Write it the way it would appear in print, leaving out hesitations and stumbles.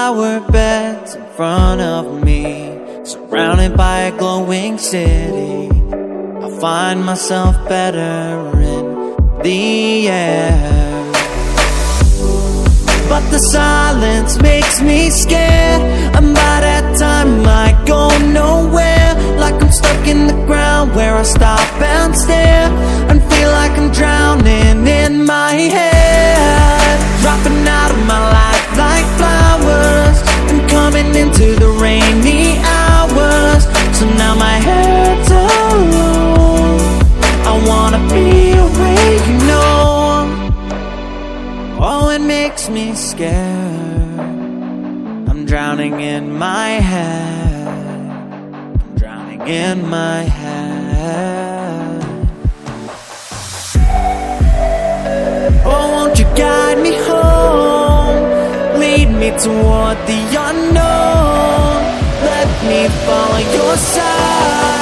flower beds in front of me, surrounded by a glowing city. I find myself better in the air, but the silence makes me scared. And by that time I go nowhere, like I'm stuck in the ground where I stop and stare and feel like I'm drowning in my head, dropping out of my life like flowers and coming into the rainy hours. So now my head's alone, I wanna be away, you know. Oh, it makes me scared. I'm drowning in my head, I'm drowning in my head. Oh, won't you guide me home, lead me toward the unknown, let me follow your side.